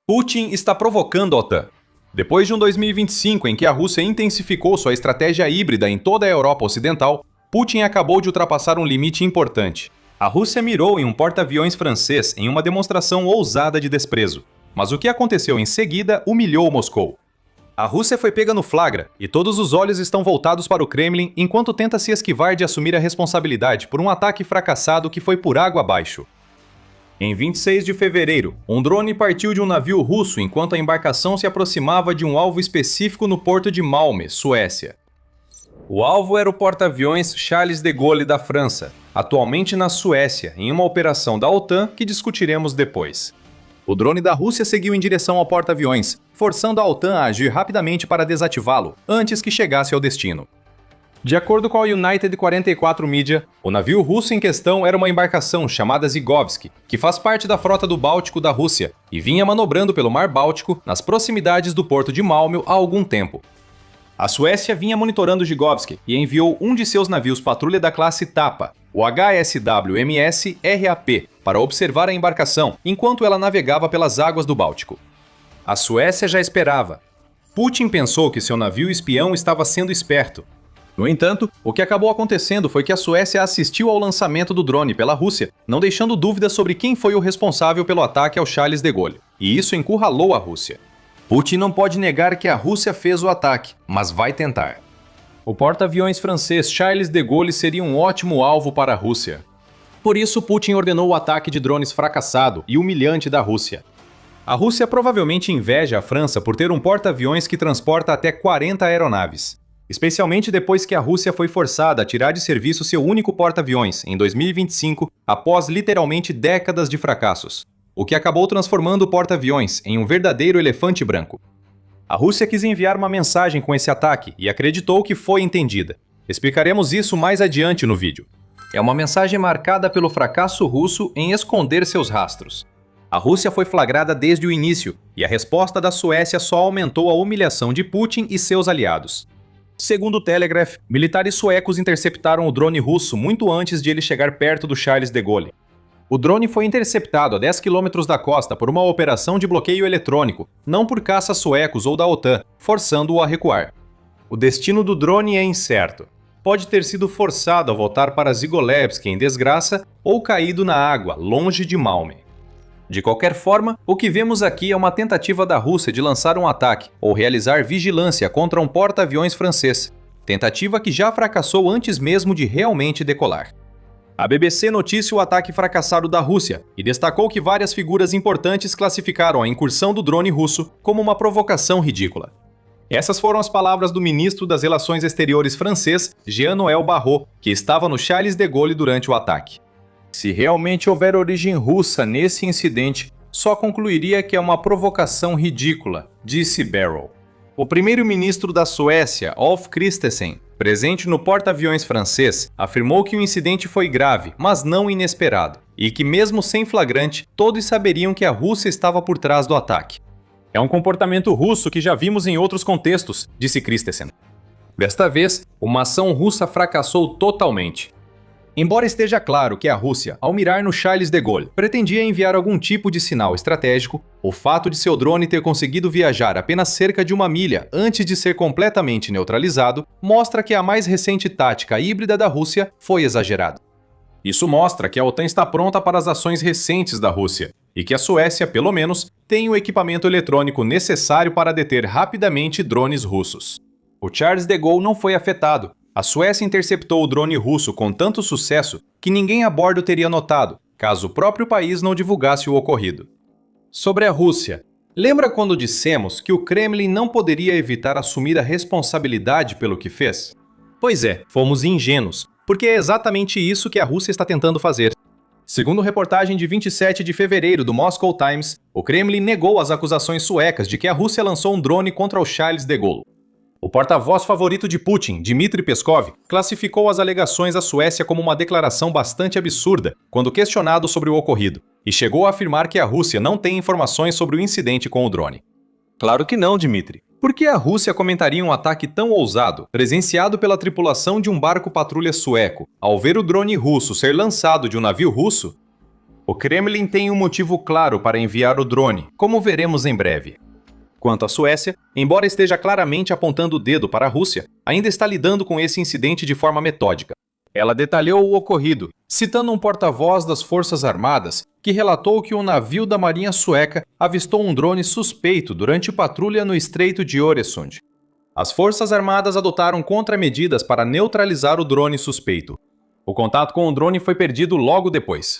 Putin está provocando a OTAN. Depois de um 2025 em que a Rússia intensificou sua estratégia híbrida em toda a Europa Ocidental, Putin acabou de ultrapassar um limite importante. A Rússia mirou em um porta-aviões francês em uma demonstração ousada de desprezo. Mas o que aconteceu em seguida humilhou Moscou. A Rússia foi pega no flagra, e todos os olhos estão voltados para o Kremlin enquanto tenta se esquivar de assumir a responsabilidade por um ataque fracassado que foi por água abaixo. Em 26 de fevereiro, um drone partiu de um navio russo enquanto a embarcação se aproximava de um alvo específico no porto de Malmö, Suécia. O alvo era o porta-aviões Charles de Gaulle da França, atualmente na Suécia, em uma operação da OTAN que discutiremos depois. O drone da Rússia seguiu em direção ao porta-aviões, forçando a OTAN a agir rapidamente para desativá-lo, antes que chegasse ao destino. De acordo com a United 44 Media, o navio russo em questão era uma embarcação chamada Zygovsky, que faz parte da frota do Báltico da Rússia, e vinha manobrando pelo Mar Báltico nas proximidades do porto de Malmö há algum tempo. A Suécia vinha monitorando Zygovsky e enviou um de seus navios patrulha da classe Tapa, o HSWMS RAP, para observar a embarcação enquanto ela navegava pelas águas do Báltico. A Suécia já esperava. Putin pensou que seu navio espião estava sendo esperto. No entanto, o que acabou acontecendo foi que a Suécia assistiu ao lançamento do drone pela Rússia, não deixando dúvidas sobre quem foi o responsável pelo ataque ao Charles de Gaulle, e isso encurralou a Rússia. Putin não pode negar que a Rússia fez o ataque, mas vai tentar. O porta-aviões francês Charles de Gaulle seria um ótimo alvo para a Rússia. Por isso, Putin ordenou o ataque de drones fracassado e humilhante da Rússia. A Rússia provavelmente inveja a França por ter um porta-aviões que transporta até 40 aeronaves. Especialmente depois que a Rússia foi forçada a tirar de serviço seu único porta-aviões, em 2025, após literalmente décadas de fracassos, o que acabou transformando o porta-aviões em um verdadeiro elefante branco. A Rússia quis enviar uma mensagem com esse ataque e acreditou que foi entendida. Explicaremos isso mais adiante no vídeo. É uma mensagem marcada pelo fracasso russo em esconder seus rastros. A Rússia foi flagrada desde o início, e a resposta da Suécia só aumentou a humilhação de Putin e seus aliados. Segundo o Telegraph, militares suecos interceptaram o drone russo muito antes de ele chegar perto do Charles de Gaulle. O drone foi interceptado a 10 km da costa por uma operação de bloqueio eletrônico, não por caças suecos ou da OTAN, forçando-o a recuar. O destino do drone é incerto. Pode ter sido forçado a voltar para Zygolevsk em desgraça ou caído na água, longe de Malmö. De qualquer forma, o que vemos aqui é uma tentativa da Rússia de lançar um ataque ou realizar vigilância contra um porta-aviões francês, tentativa que já fracassou antes mesmo de realmente decolar. A BBC noticia o ataque fracassado da Rússia e destacou que várias figuras importantes classificaram a incursão do drone russo como uma provocação ridícula. Essas foram as palavras do ministro das Relações Exteriores francês, Jean-Noël Barrot, que estava no Charles de Gaulle durante o ataque. Se realmente houver origem russa nesse incidente, só concluiria que é uma provocação ridícula, disse Barrot. O primeiro-ministro da Suécia, Ulf Kristersson, presente no porta-aviões francês, afirmou que o incidente foi grave, mas não inesperado, e que mesmo sem flagrante, todos saberiam que a Rússia estava por trás do ataque. É um comportamento russo que já vimos em outros contextos, disse Kristersson. Desta vez, uma ação russa fracassou totalmente. Embora esteja claro que a Rússia, ao mirar no Charles de Gaulle, pretendia enviar algum tipo de sinal estratégico, o fato de seu drone ter conseguido viajar apenas cerca de 1 milha antes de ser completamente neutralizado mostra que a mais recente tática híbrida da Rússia foi exagerada. Isso mostra que a OTAN está pronta para as ações recentes da Rússia, e que a Suécia, pelo menos, tem o equipamento eletrônico necessário para deter rapidamente drones russos. O Charles de Gaulle não foi afetado. A Suécia interceptou o drone russo com tanto sucesso que ninguém a bordo teria notado, caso o próprio país não divulgasse o ocorrido. Sobre a Rússia, lembra quando dissemos que o Kremlin não poderia evitar assumir a responsabilidade pelo que fez? Pois é, fomos ingênuos, porque é exatamente isso que a Rússia está tentando fazer. Segundo reportagem de 27 de fevereiro do Moscow Times, o Kremlin negou as acusações suecas de que a Rússia lançou um drone contra o Charles de Gaulle. O porta-voz favorito de Putin, Dmitry Peskov, classificou as alegações à Suécia como uma declaração bastante absurda quando questionado sobre o ocorrido, e chegou a afirmar que a Rússia não tem informações sobre o incidente com o drone. Claro que não, Dmitry. Por que a Rússia comentaria um ataque tão ousado, presenciado pela tripulação de um barco patrulha sueco, ao ver o drone russo ser lançado de um navio russo? O Kremlin tem um motivo claro para enviar o drone, como veremos em breve. Quanto à Suécia, embora esteja claramente apontando o dedo para a Rússia, ainda está lidando com esse incidente de forma metódica. Ela detalhou o ocorrido, citando um porta-voz das Forças Armadas que relatou que um navio da Marinha Sueca avistou um drone suspeito durante patrulha no Estreito de Øresund. As Forças Armadas adotaram contramedidas para neutralizar o drone suspeito. O contato com o drone foi perdido logo depois.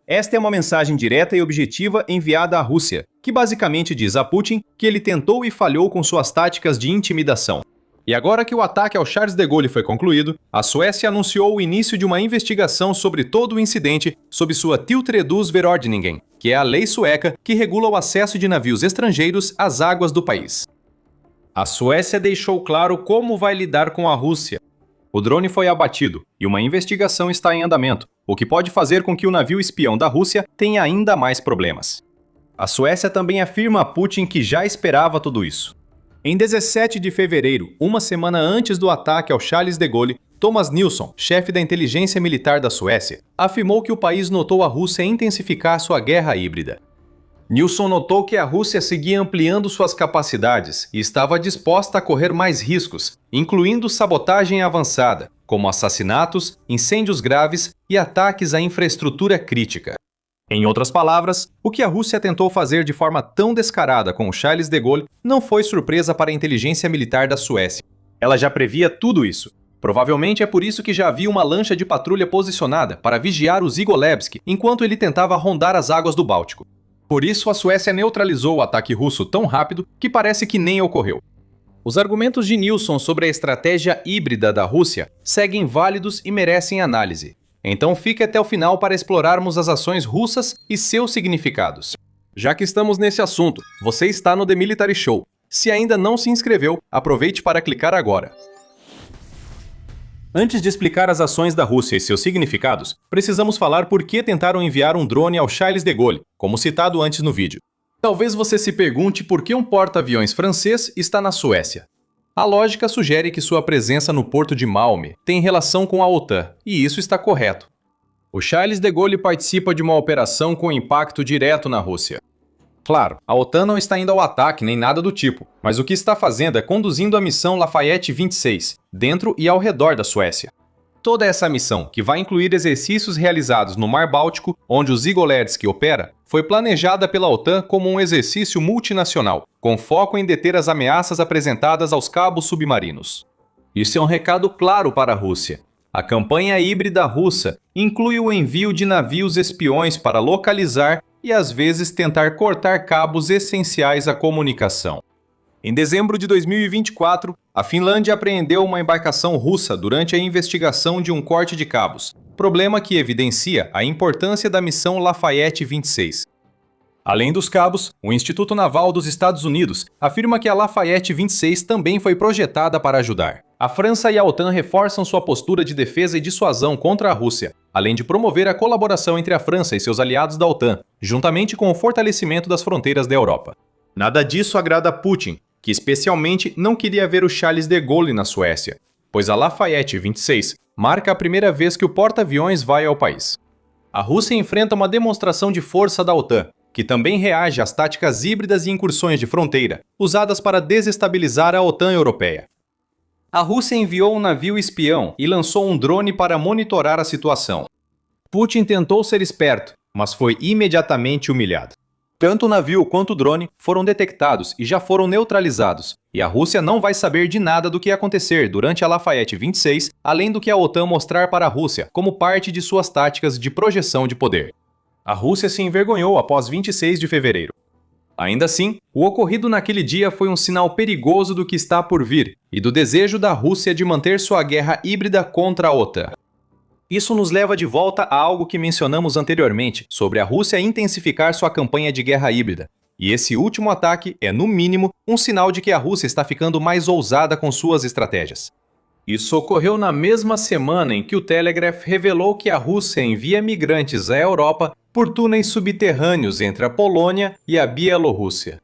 Esta é uma mensagem direta e objetiva enviada à Rússia, que basicamente diz a Putin que ele tentou e falhou com suas táticas de intimidação. E agora que o ataque ao Charles de Gaulle foi concluído, a Suécia anunciou o início de uma investigação sobre todo o incidente sob sua Tiltredusvedordningen, que é a lei sueca que regula o acesso de navios estrangeiros às águas do país. A Suécia deixou claro como vai lidar com a Rússia. O drone foi abatido e uma investigação está em andamento, o que pode fazer com que o navio espião da Rússia tenha ainda mais problemas. A Suécia também afirma a Putin que já esperava tudo isso. Em 17 de fevereiro, uma semana antes do ataque ao Charles de Gaulle, Thomas Nilsson, chefe da inteligência militar da Suécia, afirmou que o país notou a Rússia intensificar sua guerra híbrida. Nilsson notou que a Rússia seguia ampliando suas capacidades e estava disposta a correr mais riscos, incluindo sabotagem avançada, como assassinatos, incêndios graves e ataques à infraestrutura crítica. Em outras palavras, o que a Rússia tentou fazer de forma tão descarada com o Charles de Gaulle não foi surpresa para a inteligência militar da Suécia. Ela já previa tudo isso. Provavelmente é por isso que já havia uma lancha de patrulha posicionada para vigiar o Zigolevski enquanto ele tentava rondar as águas do Báltico. Por isso, a Suécia neutralizou o ataque russo tão rápido que parece que nem ocorreu. Os argumentos de Nilsson sobre a estratégia híbrida da Rússia seguem válidos e merecem análise. Então fique até o final para explorarmos as ações russas e seus significados. Já que estamos nesse assunto, você está no The Military Show. Se ainda não se inscreveu, aproveite para clicar agora. Antes de explicar as ações da Rússia e seus significados, precisamos falar por que tentaram enviar um drone ao Charles de Gaulle, como citado antes no vídeo. Talvez você se pergunte por que um porta-aviões francês está na Suécia. A lógica sugere que sua presença no porto de Malmö tem relação com a OTAN, e isso está correto. O Charles de Gaulle participa de uma operação com impacto direto na Rússia. Claro, a OTAN não está indo ao ataque nem nada do tipo, mas o que está fazendo é conduzindo a missão Lafayette 26, dentro e ao redor da Suécia. Toda essa missão, que vai incluir exercícios realizados no Mar Báltico, onde o Zigolevski opera, foi planejada pela OTAN como um exercício multinacional, com foco em deter as ameaças apresentadas aos cabos submarinos. Isso é um recado claro para a Rússia. A campanha híbrida russa inclui o envio de navios espiões para localizar e às vezes tentar cortar cabos essenciais à comunicação. Em dezembro de 2024, a Finlândia apreendeu uma embarcação russa durante a investigação de um corte de cabos, problema que evidencia a importância da missão Lafayette 26. Além dos cabos, o Instituto Naval dos Estados Unidos afirma que a Lafayette 26 também foi projetada para ajudar. A França e a OTAN reforçam sua postura de defesa e dissuasão contra a Rússia, além de promover a colaboração entre a França e seus aliados da OTAN, juntamente com o fortalecimento das fronteiras da Europa. Nada disso agrada a Putin, que especialmente não queria ver o Charles de Gaulle na Suécia, pois a Lafayette 26 marca a primeira vez que o porta-aviões vai ao país. A Rússia enfrenta uma demonstração de força da OTAN, que também reage às táticas híbridas e incursões de fronteira, usadas para desestabilizar a OTAN europeia. A Rússia enviou um navio espião e lançou um drone para monitorar a situação. Putin tentou ser esperto, mas foi imediatamente humilhado. Tanto o navio quanto o drone foram detectados e já foram neutralizados, e a Rússia não vai saber de nada do que acontecer durante a Lafayette 26, além do que a OTAN mostrar para a Rússia como parte de suas táticas de projeção de poder. A Rússia se envergonhou após 26 de fevereiro. Ainda assim, o ocorrido naquele dia foi um sinal perigoso do que está por vir e do desejo da Rússia de manter sua guerra híbrida contra a OTAN. Isso nos leva de volta a algo que mencionamos anteriormente sobre a Rússia intensificar sua campanha de guerra híbrida. E esse último ataque é, no mínimo, um sinal de que a Rússia está ficando mais ousada com suas estratégias. Isso ocorreu na mesma semana em que o Telegraph revelou que a Rússia envia migrantes à Europa por túneis subterrâneos entre a Polônia e a Bielorrússia.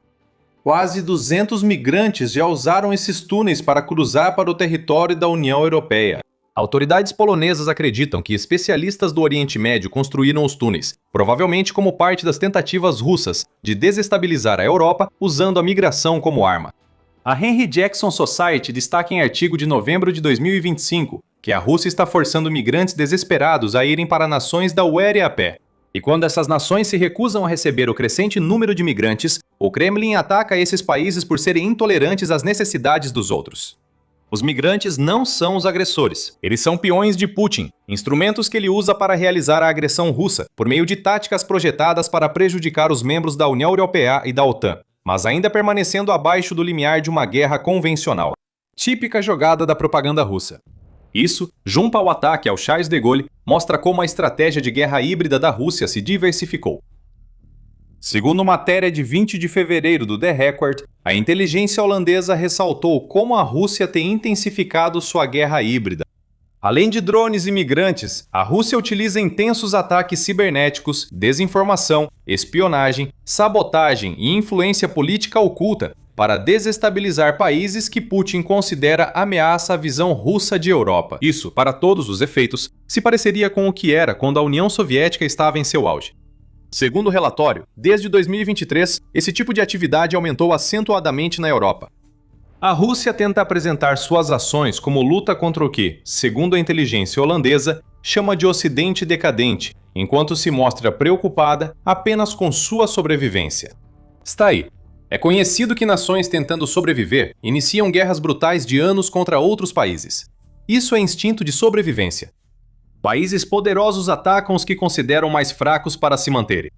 Quase 200 migrantes já usaram esses túneis para cruzar para o território da União Europeia. Autoridades polonesas acreditam que especialistas do Oriente Médio construíram os túneis, provavelmente como parte das tentativas russas de desestabilizar a Europa usando a migração como arma. A Henry Jackson Society destaca em artigo de novembro de 2025 que a Rússia está forçando migrantes desesperados a irem para nações da UE a pé. E quando essas nações se recusam a receber o crescente número de migrantes, o Kremlin ataca esses países por serem intolerantes às necessidades dos outros. Os migrantes não são os agressores. Eles são peões de Putin, instrumentos que ele usa para realizar a agressão russa, por meio de táticas projetadas para prejudicar os membros da União Europeia e da OTAN, mas ainda permanecendo abaixo do limiar de uma guerra convencional. Típica jogada da propaganda russa. Isso, junto ao ataque ao Charles de Gaulle, mostra como a estratégia de guerra híbrida da Rússia se diversificou. Segundo matéria de 20 de fevereiro do The Record, a inteligência holandesa ressaltou como a Rússia tem intensificado sua guerra híbrida. Além de drones e migrantes, a Rússia utiliza intensos ataques cibernéticos, desinformação, espionagem, sabotagem e influência política oculta para desestabilizar países que Putin considera ameaça à visão russa de Europa. Isso, para todos os efeitos, se pareceria com o que era quando a União Soviética estava em seu auge. Segundo o relatório, desde 2023, esse tipo de atividade aumentou acentuadamente na Europa. A Rússia tenta apresentar suas ações como luta contra o que, segundo a inteligência holandesa, chama de Ocidente decadente, enquanto se mostra preocupada apenas com sua sobrevivência. Está aí. É conhecido que nações tentando sobreviver iniciam guerras brutais de anos contra outros países. Isso é instinto de sobrevivência. Países poderosos atacam os que consideram mais fracos para se manterem.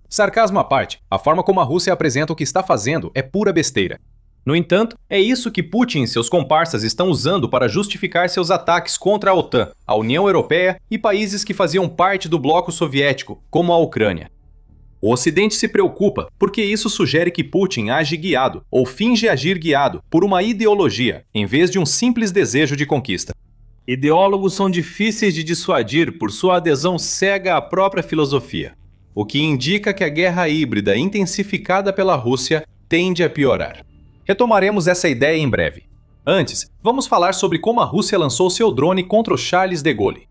Sarcasmo à parte, a forma como a Rússia apresenta o que está fazendo é pura besteira. No entanto, é isso que Putin e seus comparsas estão usando para justificar seus ataques contra a OTAN, a União Europeia e países que faziam parte do bloco soviético, como a Ucrânia. O Ocidente se preocupa porque isso sugere que Putin age guiado, ou finge agir guiado, por uma ideologia, em vez de um simples desejo de conquista. Ideólogos são difíceis de dissuadir por sua adesão cega à própria filosofia, o que indica que a guerra híbrida intensificada pela Rússia tende a piorar. Retomaremos essa ideia em breve. Antes, vamos falar sobre como a Rússia lançou seu drone contra o Charles de Gaulle.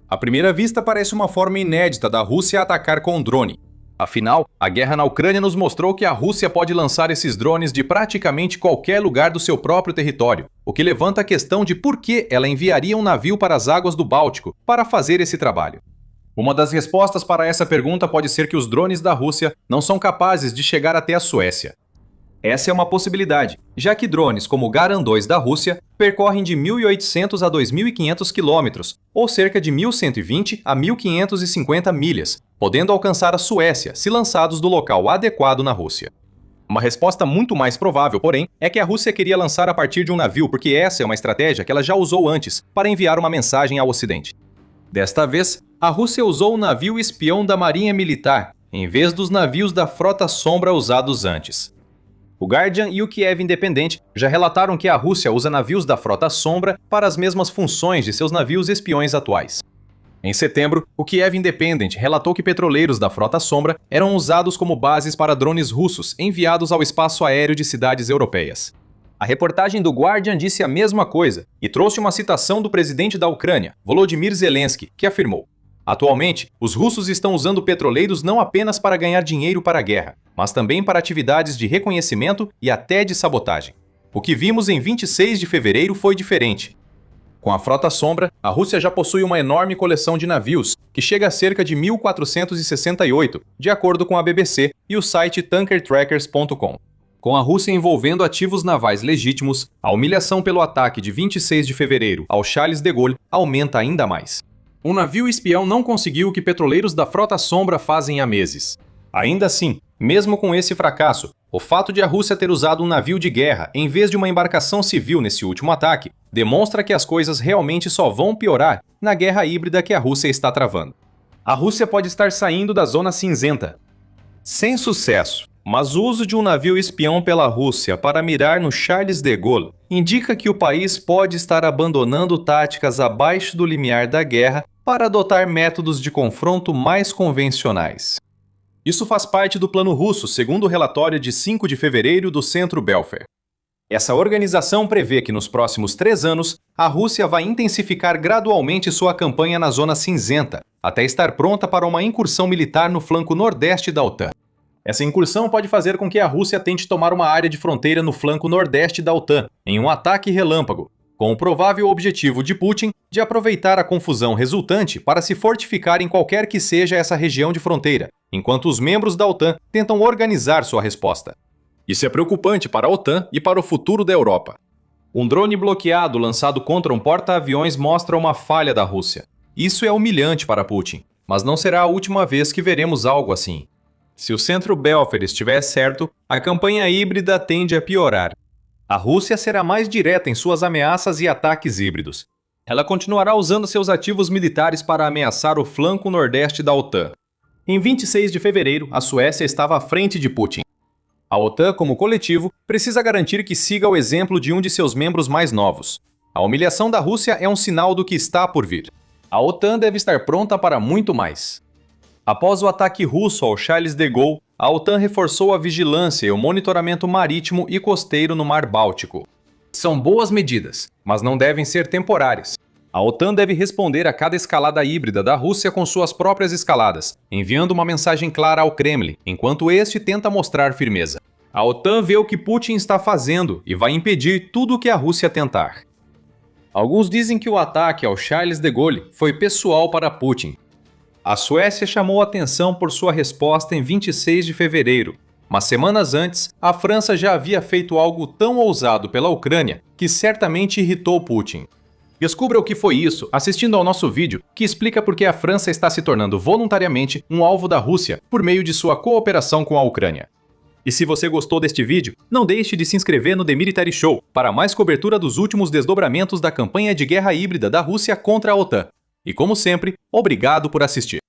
À primeira vista, parece uma forma inédita da Rússia atacar com um drone. Afinal, a guerra na Ucrânia nos mostrou que a Rússia pode lançar esses drones de praticamente qualquer lugar do seu próprio território, o que levanta a questão de por que ela enviaria um navio para as águas do Báltico para fazer esse trabalho. Uma das respostas para essa pergunta pode ser que os drones da Rússia não são capazes de chegar até a Suécia. Essa é uma possibilidade, já que drones como o Garan 2 da Rússia percorrem de 1.800 a 2.500 quilômetros, ou cerca de 1.120 a 1.550 milhas, podendo alcançar a Suécia se lançados do local adequado na Rússia. Uma resposta muito mais provável, porém, é que a Rússia queria lançar a partir de um navio porque essa é uma estratégia que ela já usou antes para enviar uma mensagem ao Ocidente. Desta vez, a Rússia usou o navio espião da Marinha Militar, em vez dos navios da Frota Sombra usados antes. O Guardian e o Kiev Independente já relataram que a Rússia usa navios da Frota Sombra para as mesmas funções de seus navios espiões atuais. Em setembro, o Kiev Independent relatou que petroleiros da Frota Sombra eram usados como bases para drones russos enviados ao espaço aéreo de cidades europeias. A reportagem do Guardian disse a mesma coisa e trouxe uma citação do presidente da Ucrânia, Volodymyr Zelensky, que afirmou: "Atualmente, os russos estão usando petroleiros não apenas para ganhar dinheiro para a guerra, mas também para atividades de reconhecimento e até de sabotagem. O que vimos em 26 de fevereiro foi diferente. Com a Frota Sombra, a Rússia já possui uma enorme coleção de navios, que chega a cerca de 1.468, de acordo com a BBC e o site tankertrackers.com. Com a Rússia envolvendo ativos navais legítimos, a humilhação pelo ataque de 26 de fevereiro ao Charles de Gaulle aumenta ainda mais. Um navio espião não conseguiu o que petroleiros da Frota Sombra fazem há meses. Ainda assim, mesmo com esse fracasso, o fato de a Rússia ter usado um navio de guerra em vez de uma embarcação civil nesse último ataque demonstra que as coisas realmente só vão piorar na guerra híbrida que a Rússia está travando. A Rússia pode estar saindo da zona cinzenta. Sem sucesso, mas o uso de um navio espião pela Rússia para mirar no Charles de Gaulle indica que o país pode estar abandonando táticas abaixo do limiar da guerra para adotar métodos de confronto mais convencionais. Isso faz parte do plano russo, segundo o relatório de 5 de fevereiro do Centro Belfer. Essa organização prevê que nos próximos 3 anos, a Rússia vai intensificar gradualmente sua campanha na Zona Cinzenta, até estar pronta para uma incursão militar no flanco nordeste da OTAN. Essa incursão pode fazer com que a Rússia tente tomar uma área de fronteira no flanco nordeste da OTAN, em um ataque relâmpago, com o provável objetivo de Putin de aproveitar a confusão resultante para se fortificar em qualquer que seja essa região de fronteira, enquanto os membros da OTAN tentam organizar sua resposta. Isso é preocupante para a OTAN e para o futuro da Europa. Um drone bloqueado lançado contra um porta-aviões mostra uma falha da Rússia. Isso é humilhante para Putin, mas não será a última vez que veremos algo assim. Se o centro Belfer estiver certo, a campanha híbrida tende a piorar. A Rússia será mais direta em suas ameaças e ataques híbridos. Ela continuará usando seus ativos militares para ameaçar o flanco nordeste da OTAN. Em 26 de fevereiro, a Suécia estava à frente de Putin. A OTAN, como coletivo, precisa garantir que siga o exemplo de um de seus membros mais novos. A humilhação da Rússia é um sinal do que está por vir. A OTAN deve estar pronta para muito mais. Após o ataque russo ao Charles de Gaulle, a OTAN reforçou a vigilância e o monitoramento marítimo e costeiro no Mar Báltico. São boas medidas, mas não devem ser temporárias. A OTAN deve responder a cada escalada híbrida da Rússia com suas próprias escaladas, enviando uma mensagem clara ao Kremlin, enquanto este tenta mostrar firmeza. A OTAN vê o que Putin está fazendo e vai impedir tudo o que a Rússia tentar. Alguns dizem que o ataque ao Charles de Gaulle foi pessoal para Putin. A Suécia chamou atenção por sua resposta em 26 de fevereiro, mas semanas antes, a França já havia feito algo tão ousado pela Ucrânia que certamente irritou Putin. Descubra o que foi isso assistindo ao nosso vídeo, que explica por que a França está se tornando voluntariamente um alvo da Rússia por meio de sua cooperação com a Ucrânia. E se você gostou deste vídeo, não deixe de se inscrever no The Military Show para mais cobertura dos últimos desdobramentos da campanha de guerra híbrida da Rússia contra a OTAN. E como sempre, obrigado por assistir.